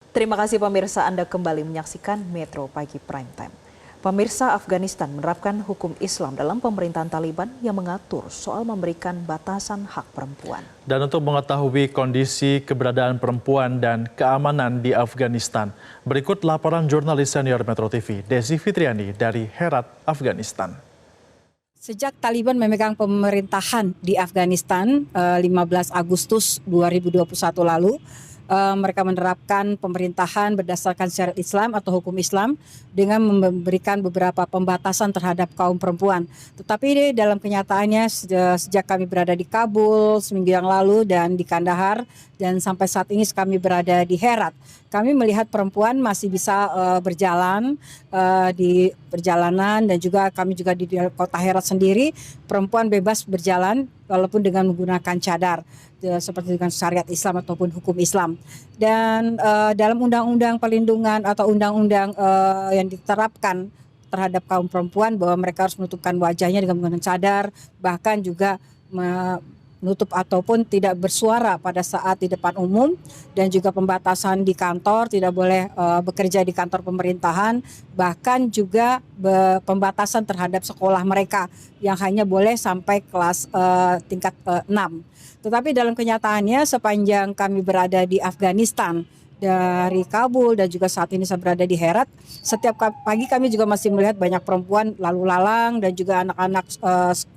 Terima kasih pemirsa, Anda kembali menyaksikan Metro Pagi Prime Time. Pemirsa, Afghanistan menerapkan hukum Islam dalam pemerintahan Taliban yang mengatur soal memberikan batasan hak perempuan. Dan untuk mengetahui kondisi keberadaan perempuan dan keamanan di Afghanistan, berikut laporan jurnalis senior Metro TV, Desi Fitriani dari Herat, Afghanistan. Sejak Taliban memegang pemerintahan di Afghanistan 15 Agustus 2021 lalu, mereka menerapkan pemerintahan berdasarkan syariat Islam atau hukum Islam dengan memberikan beberapa pembatasan terhadap kaum perempuan. Tetapi dalam kenyataannya sejak kami berada di Kabul seminggu yang lalu dan di Kandahar dan sampai saat ini kami berada di Herat, kami melihat perempuan masih bisa berjalan di perjalanan, dan juga kami juga di kota Herat sendiri perempuan bebas berjalan walaupun dengan menggunakan cadar seperti dengan syariat Islam ataupun hukum Islam. Dan dalam undang-undang perlindungan atau undang-undang yang diterapkan terhadap kaum perempuan bahwa mereka harus menutupkan wajahnya dengan menggunakan cadar, bahkan juga menutup ataupun tidak bersuara pada saat di depan umum, dan juga pembatasan di kantor, tidak boleh bekerja di kantor pemerintahan, bahkan juga pembatasan terhadap sekolah mereka yang hanya boleh sampai kelas tingkat 6. Tetapi dalam kenyataannya sepanjang kami berada di Afghanistan, dari Kabul dan juga saat ini saya berada di Herat, setiap pagi kami juga masih melihat banyak perempuan lalu lalang dan juga anak-anak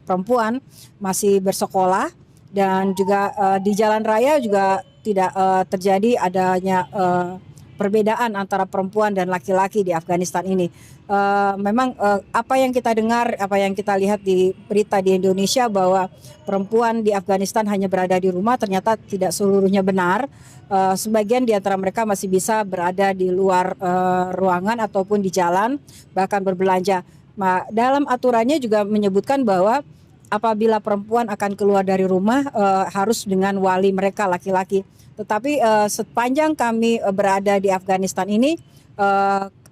perempuan masih bersekolah, dan juga di jalan raya juga tidak terjadi adanya perbedaan antara perempuan dan laki-laki di Afghanistan ini. Memang apa yang kita dengar, apa yang kita lihat di berita di Indonesia bahwa perempuan di Afghanistan hanya berada di rumah, ternyata tidak seluruhnya benar. Sebagian di antara mereka masih bisa berada di luar ruangan ataupun di jalan, bahkan berbelanja. Dalam aturannya juga menyebutkan bahwa apabila perempuan akan keluar dari rumah harus dengan wali mereka laki-laki. Tetapi sepanjang kami berada di Afghanistan ini,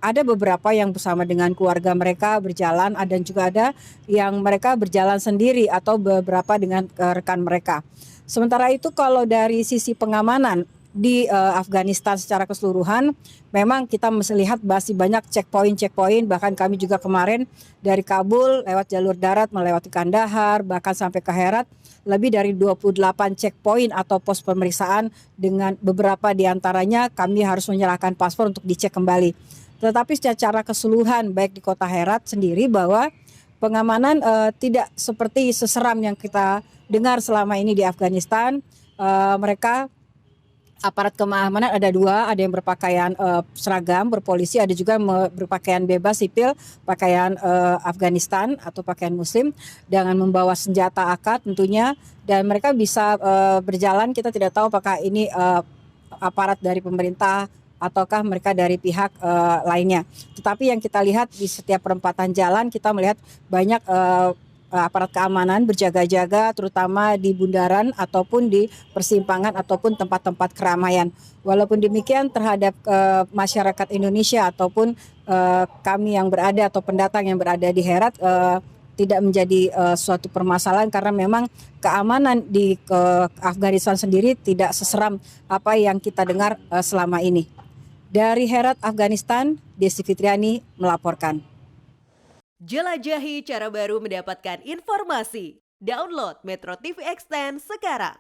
ada beberapa yang bersama dengan keluarga mereka berjalan, dan juga ada yang mereka berjalan sendiri atau beberapa dengan rekan mereka. Sementara itu kalau dari sisi pengamanan di Afghanistan secara keseluruhan, memang kita melihat masih banyak checkpoint, bahkan kami juga kemarin dari Kabul lewat jalur darat melewati Kandahar bahkan sampai ke Herat, lebih dari 28 checkpoint atau pos pemeriksaan, dengan beberapa diantaranya kami harus menyerahkan paspor untuk dicek kembali. Tetapi secara keseluruhan baik di kota Herat sendiri bahwa pengamanan tidak seperti seseram yang kita dengar selama ini di Afghanistan. Mereka aparat keamanan ada dua, ada yang berpakaian seragam berpolisi, ada juga berpakaian bebas sipil, pakaian Afghanistan atau pakaian muslim dengan membawa senjata AK tentunya, dan mereka bisa berjalan. Kita tidak tahu apakah ini aparat dari pemerintah ataukah mereka dari pihak lainnya. Tetapi yang kita lihat di setiap perempatan jalan kita melihat banyak aparat keamanan berjaga-jaga, terutama di bundaran ataupun di persimpangan ataupun tempat-tempat keramaian. Walaupun demikian terhadap masyarakat Indonesia ataupun kami yang berada atau pendatang yang berada di Herat tidak menjadi suatu permasalahan, karena memang keamanan di Afghanistan sendiri tidak seseram apa yang kita dengar selama ini. Dari Herat, Afghanistan, Desi Fitriani melaporkan. Jelajahi cara baru mendapatkan informasi. Download Metro TV Extend sekarang.